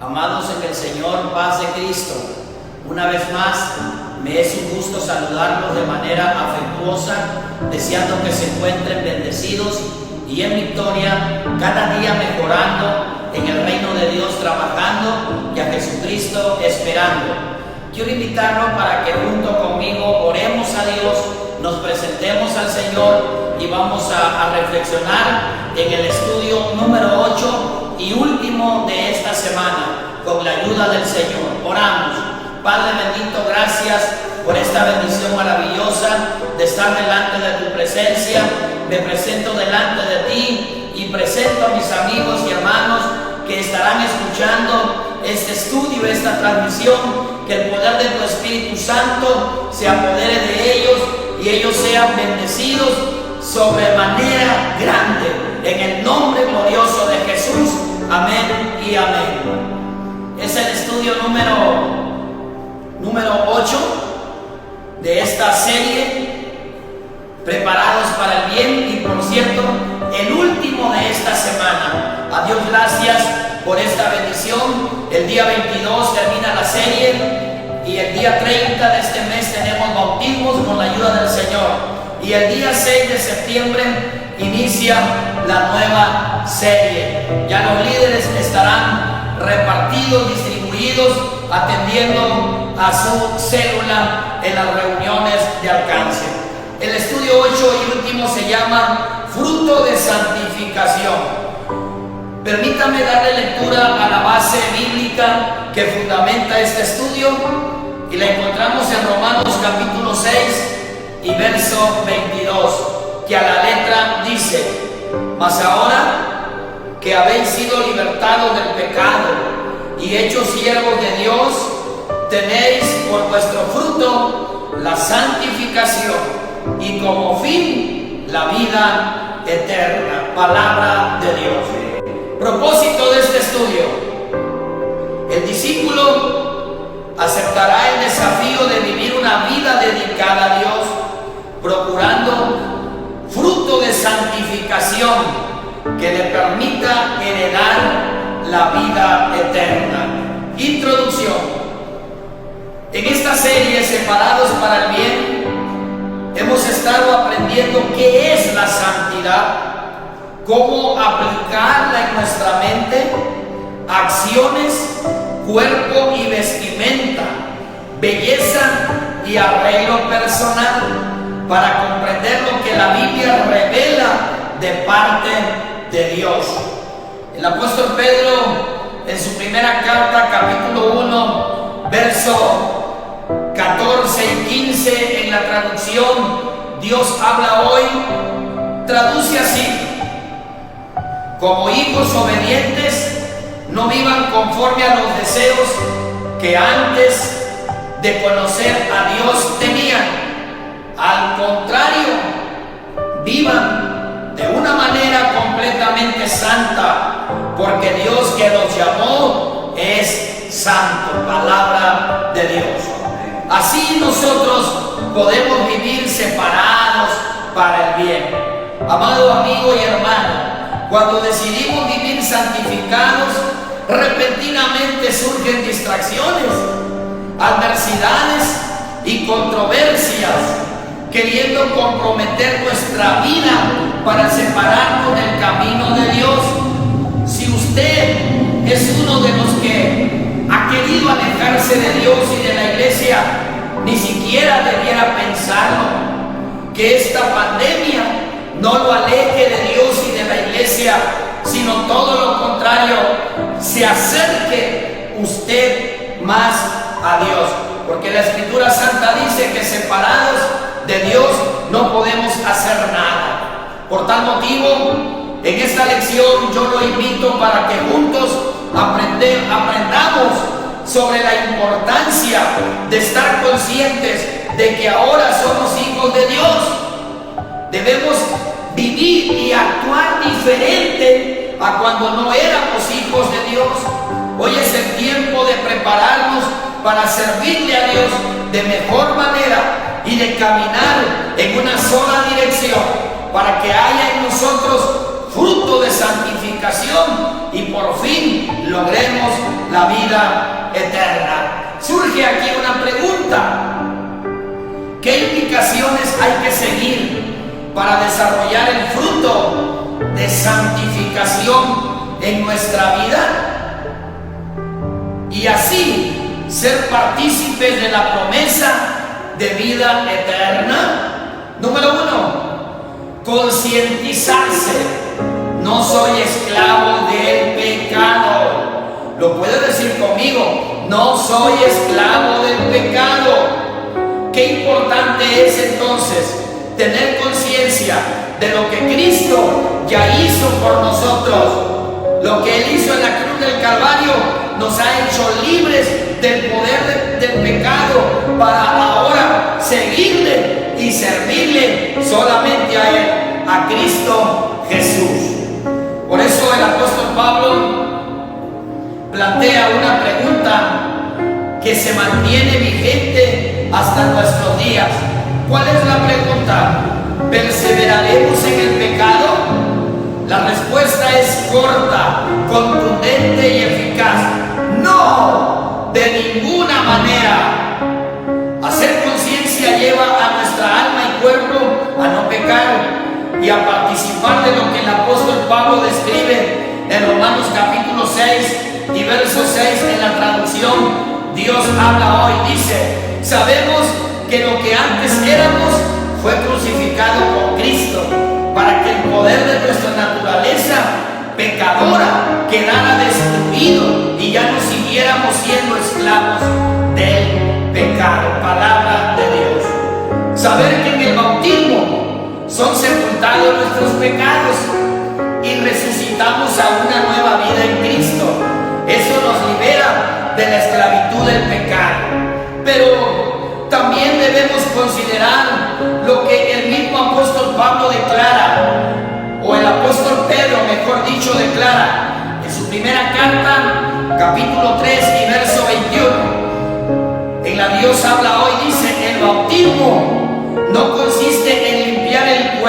Amados en el Señor, paz de Cristo, una vez más me es un gusto saludarlos de manera afectuosa, deseando que se encuentren bendecidos y en victoria, cada día mejorando en el reino de Dios, trabajando y a Jesucristo esperando. Quiero invitarlos para que junto conmigo oremos a Dios, nos presentemos al Señor y vamos a reflexionar en el estudio número 8 y último de esta semana, con la ayuda del Señor. Oramos. Padre bendito, gracias por esta bendición maravillosa de estar delante de tu presencia. Me presento delante de ti y presento a mis amigos y hermanos que estarán escuchando este estudio, esta transmisión. Que el poder de tu Espíritu Santo se apodere de ellos y ellos sean bendecidos sobremanera grande, en el nombre glorioso de Jesús. Amén y amén. Es el estudio número 8 de esta serie, Preparados para el Bien, y por cierto, el último de esta semana. A Dios gracias por esta bendición. El día 22 termina la serie y el día 30 de este mes tenemos bautismos con la ayuda del Señor. Y el día 6 de septiembre inicia la nueva serie. Ya los líderes estarán repartidos, distribuidos, atendiendo a su célula en las reuniones de alcance. El estudio 8 y último se llama Fruto de Santificación. Permítame darle lectura a la base bíblica que fundamenta este estudio, y la encontramos en Romanos capítulo 6 y verso 22, que a la letra dice: mas ahora que habéis sido libertados del pecado y hechos siervos de Dios, tenéis por vuestro fruto la santificación y como fin la vida eterna. Palabra de Dios. Propósito de este estudio: el discípulo aceptará el desafío de vivir una vida dedicada a Dios, procurando fruto de santificación que le permita heredar la vida eterna. Introducción. En esta serie, Separados para el Bien, hemos estado aprendiendo qué es la santidad, cómo aplicarla en nuestra mente, acciones, cuerpo y vestimenta, belleza y arreglo personal, para comprender lo que la Biblia revela de parte de Dios. El apóstol Pedro, en su primera carta, capítulo 1, verso 14 y 15, en la traducción Dios habla hoy, traduce así: como hijos obedientes, no vivan conforme a los deseos que antes de conocer a Dios tenían. Al contrario, vivan de una manera completamente santa, porque Dios que los llamó es santo. Palabra de Dios. Así nosotros podemos vivir separados para el bien. Amado amigo y hermano, cuando decidimos vivir santificados, repentinamente surgen distracciones, adversidades y controversias, queriendo comprometer nuestra vida para separarnos del camino de Dios. Si usted es uno de los que ha querido alejarse de Dios y de la iglesia, ni siquiera debiera pensarlo. Que esta pandemia no lo aleje de Dios y de la iglesia, sino todo lo contrario, se acerque usted más a Dios, porque la Escritura Santa dice que separados de Dios no podemos hacer nada. Por tal motivo, en esta lección yo lo invito para que juntos aprendamos sobre la importancia de estar conscientes de que ahora somos hijos de Dios. Debemos vivir y actuar diferente a cuando no éramos hijos de Dios. Hoy es el tiempo de prepararnos para servirle a Dios de mejor manera y de caminar en una sola dirección, para que haya en nosotros fruto de santificación y por fin logremos la la vida eterna. Surge aquí una pregunta: ¿qué implicaciones hay que seguir para desarrollar el fruto de santificación en nuestra vida y así ser partícipes de la promesa de vida eterna? Número 1, concientizarse. No soy esclavo del pecado. Lo puede decir conmigo: no soy esclavo del pecado. Qué importante es entonces tener conciencia de lo que Cristo ya hizo por nosotros. Lo que Él hizo en la cruz del Calvario nos ha hecho libres del poder del pecado para ahora seguirle y servirle solamente a Él, a Cristo Jesús. Por eso el apóstol Pablo plantea una pregunta que se mantiene vigente hasta nuestros días. ¿Cuál es la pregunta? ¿Perseveraremos en el pecado? La respuesta es corta, contundente y eficaz: no, de ninguna manera. Hacer conciencia lleva a nuestra alma y cuerpo a no pecar y a participar de lo que el apóstol Pablo describe en Romanos capítulo 6 y verso 6 en la traducción Dios habla hoy. Dice: sabemos que lo que antes éramos fue crucificado con Cristo, para que el poder de nuestra naturaleza pecadora quedara destruido y ya no siguiéramos siendo esclavos del pecado. Palabra de Dios. Saber que en el bautismo son sepultados nuestros pecados y resucitamos a una nueva vida en Cristo. Eso nos libera de la esclavitud del pecado. Pero también debemos considerar lo que el mismo apóstol Pablo declara, o el apóstol Pedro, mejor dicho, declara en su primera carta, capítulo 3 y verso 21. En la Dios habla hoy, dice: el bautismo no consiste en limpiar el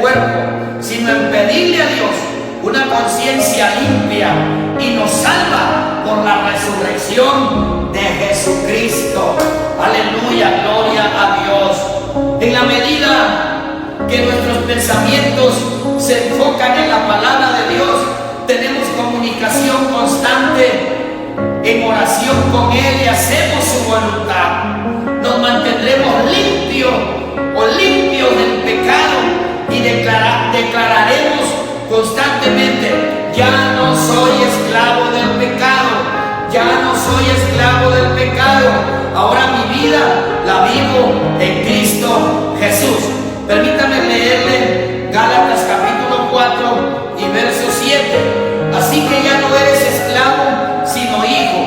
cuerpo, sino en pedirle a Dios una conciencia limpia, y nos salva por la resurrección de Jesucristo. Aleluya, gloria a Dios. En la medida que nuestros pensamientos se enfocan en la palabra de Dios, tenemos comunicación constante en oración con Él y hacemos su voluntad. Nos mantendremos limpios del pecado y declararemos constantemente: ya no soy esclavo del pecado, ya no soy esclavo del pecado, ahora mi vida la vivo en Cristo Jesús. Permítame leerle Gálatas capítulo 4 y verso 7. Así que ya no eres esclavo, sino hijo,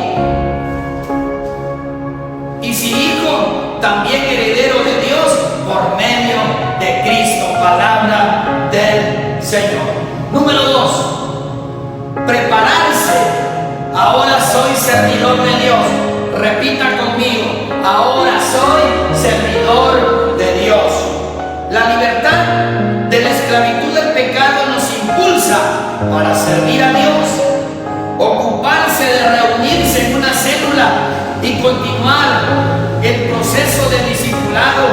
y si hijo, también heredero de Dios por medio de Cristo. Palabra del Señor. Número 2, prepararse. Ahora soy servidor de Dios. Repita conmigo: ahora soy servidor de Dios. La libertad de la esclavitud del pecado nos impulsa para servir a Dios, ocuparse de reunirse en una célula y continuar el proceso de discipulado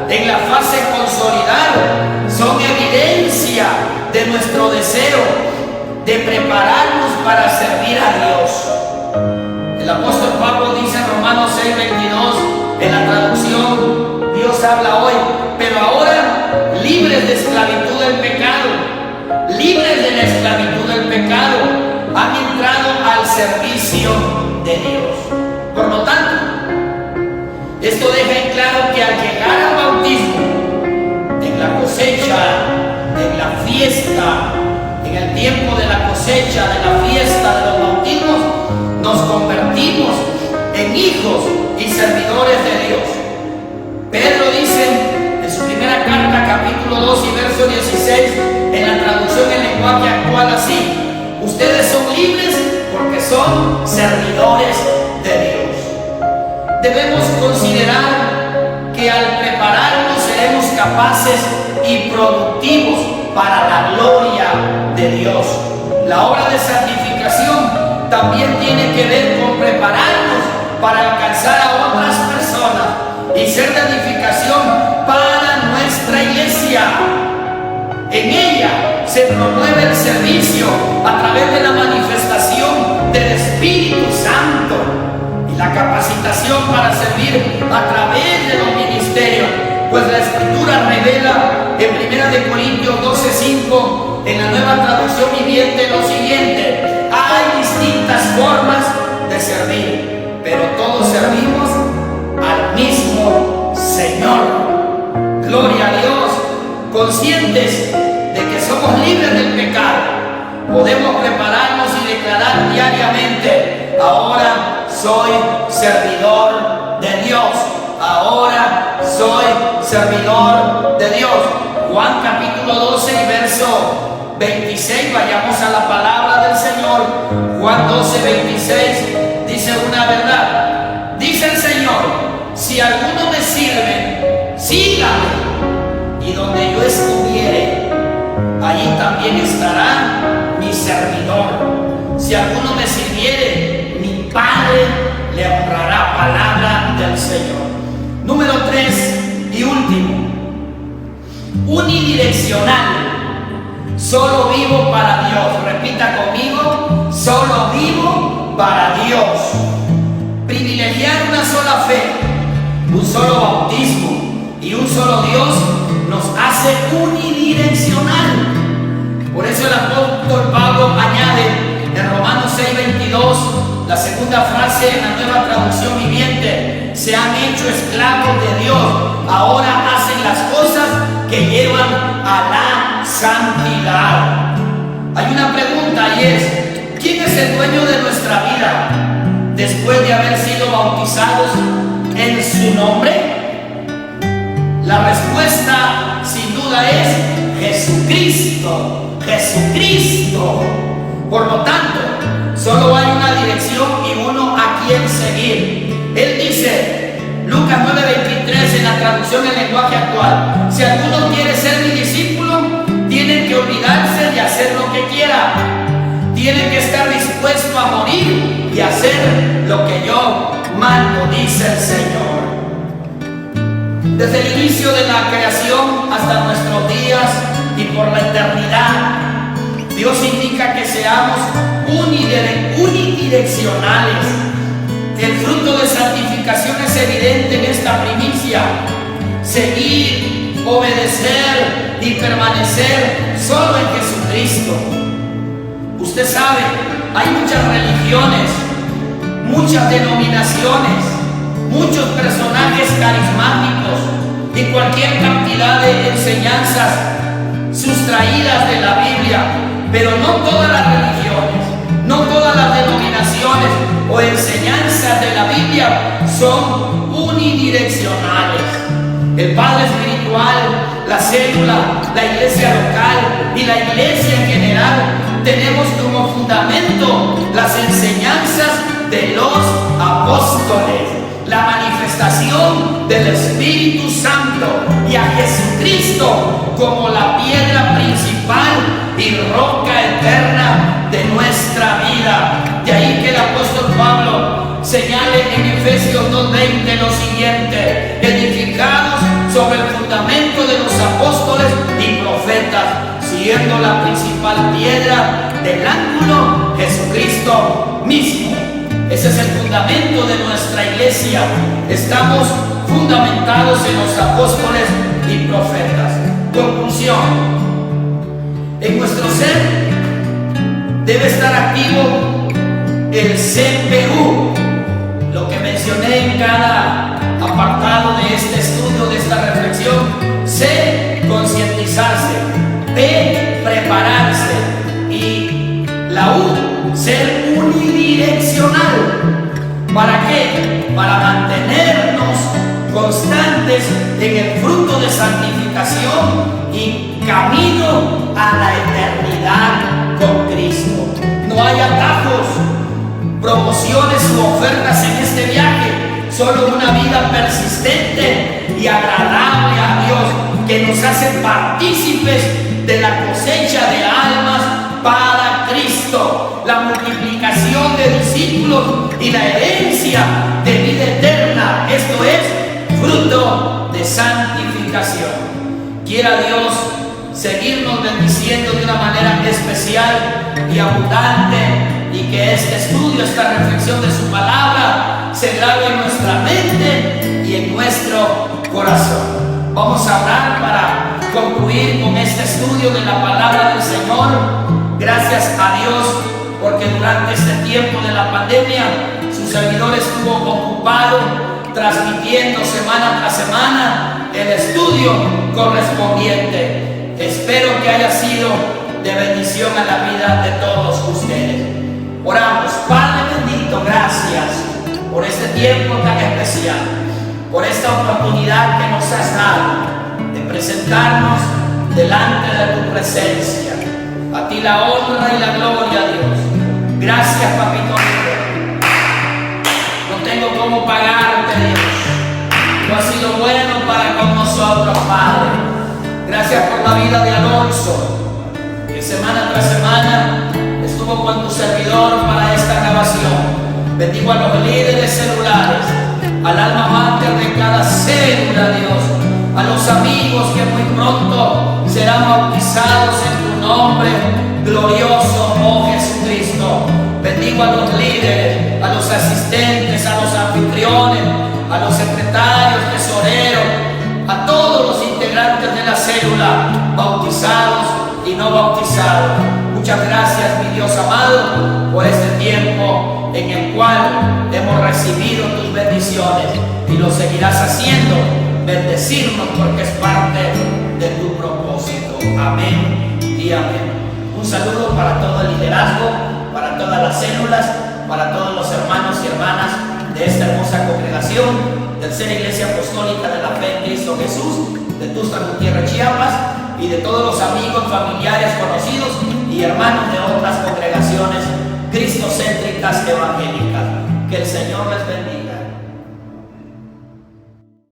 en la fase consolidada son evidencia de nuestro deseo de prepararnos para servir a Dios. El apóstol Pablo dice en Romanos 6:22 en la traducción Dios habla hoy: pero ahora, libres de esclavitud del pecado, libres de la esclavitud del pecado, han entrado al servicio de Dios. Por lo tanto, esto deja en claro que al llegar al bautismo, en la cosecha, en la fiesta, en el tiempo de la cosecha, de la fiesta de los bautismos, nos convertimos en hijos y servidores de Dios. Pedro dice en su primera carta, capítulo 2 y verso 16, en la traducción en lenguaje actual así: ustedes son libres porque son servidores de Dios. Debemos considerar que al prepararnos seremos capaces y productivos para la gloria de Dios. La obra de santificación también tiene que ver con prepararnos para alcanzar a otras personas y ser de edificación para nuestra iglesia. En ella se promueve el servicio a través de la manifestación del Espíritu Santo y la capacitación para servir a través de los ministerios. Pues la Escritura revela en 1 Corintios 12:5, en la Nueva Traducción Viviente, lo siguiente: hay distintas formas de servir, pero todos servimos al mismo Señor. Gloria a Dios. Conscientes de que somos libres del pecado, podemos prepararnos y declarar diariamente: ahora soy servidor de Dios. Ahora soy servidor de Dios. Juan capítulo 12 y verso 26, vayamos a la palabra del Señor. Juan 12, 26 dice una verdad. Dice el Señor: si alguno me sirve, sígame, y donde yo estuviere, allí también estará mi servidor. Si alguno me sirviere, mi Padre le honrará. Palabra del Señor. Número 3 y último: unidireccional. Solo vivo para Dios. Repita conmigo: solo vivo para Dios. Privilegiar una sola fe, un solo bautismo y un solo Dios nos hace unidireccional. Por eso el apóstol Pablo añade en Romanos 6:22, la segunda frase en la Nueva Traducción Viviente: se han hecho esclavos de Dios, ahora hacen las cosas que llevan a la santidad. Hay una pregunta y es: ¿quién es el dueño de nuestra vida después de haber sido bautizados en su nombre? La respuesta sin duda es Jesucristo. Jesucristo. Por lo tanto, solo hay una dirección y uno a quien seguir. Él dice, Lucas 9:23 en la traducción en lenguaje actual: si alguno quiere ser mi discípulo, tiene que olvidarse de hacer lo que quiera. Tiene que estar dispuesto a morir y hacer lo que yo mando, dice el Señor. Desde el inicio de la creación hasta nuestros días y por la eternidad, Dios indica que seamos unidireccionales. El fruto de santificación es evidente en esta primicia: seguir, obedecer y permanecer solo en Jesucristo. Usted sabe, hay muchas religiones, muchas denominaciones, muchos personajes carismáticos y cualquier cantidad de enseñanzas sustraídas de la Biblia, pero no todas las religiones, no todas las denominaciones o enseñanzas de la Biblia son unidireccionales. El padre espiritual, la célula, la iglesia local y la iglesia en general tenemos como fundamento las enseñanzas de los apóstoles, la manifestación del Espíritu Santo y a Jesucristo como la piedra principal y roca eterna de nuestra vida. De ahí que el apóstol Pablo señale en Efesios 2:20 lo siguiente: edificados sobre el fundamento de los apóstoles y profetas, siendo la principal piedra del ángulo Jesucristo mismo. Ese es el fundamento de nuestra iglesia. Estamos fundamentados en los apóstoles y profetas. Conclusión: en nuestro ser debe estar activo el CPU, lo que mencioné en cada apartado de este estudio, de esta reflexión. C, concientizarse. P, prepararse. Y la U, ser unidireccional. ¿Para qué? Para mantenernos constantes en el fruto de santificación y camino a la eternidad con Cristo. No hay atajos, promociones u ofertas en este viaje, solo una vida persistente y agradable a Dios que nos hace partícipes de la cosecha de almas para Cristo, la multiplicación de discípulos y la herencia de vida eterna. Esto es fruto de santificación. Quiera Dios seguirnos bendiciendo de una manera especial y abundante, y que este estudio, esta reflexión de su palabra se grabe en nuestra mente y en nuestro corazón. Vamos a orar para concluir con este estudio de la palabra del Señor. Gracias a Dios porque durante este tiempo de la pandemia su servidor estuvo ocupado transmitiendo semana tras semana el estudio correspondiente. Espero que haya sido de bendición a la vida de todos ustedes. Oramos. Padre bendito, gracias por este tiempo tan especial, por esta oportunidad que nos has dado de presentarnos delante de tu presencia. A ti la honra y la gloria, Dios. Gracias, papito. No tengo cómo pagarte, Dios. Tú has sido bueno para con nosotros, Padre. Gracias por la vida de Alonso, que semana tras semana estuvo con tu servidor para esta grabación. Bendigo a los líderes celulares, al alma mater de cada célula, Dios, a los amigos que muy pronto serán bautizados en tu nombre glorioso, oh Jesucristo. Bendigo a los líderes, a los asistentes, a los anfitriones, a los secretarios, tesoreros, a todos los integrantes de la célula, bautizados y no bautizados. Muchas gracias, mi Dios amado, por este tiempo en el cual hemos recibido tus bendiciones, y lo seguirás haciendo, bendecirnos, porque es parte de tu propósito. Amén y amén. Un saludo para todo el liderazgo, para todas las células, para todos los hermanos y hermanas de esta hermosa congregación, Tercera Iglesia Apostólica de la Fe en Cristo Jesús, de Tuxtla Gutiérrez, Chiapas, y de todos los amigos, familiares, conocidos y hermanos de otras congregaciones cristocéntricas evangélicas. Que el Señor les bendiga.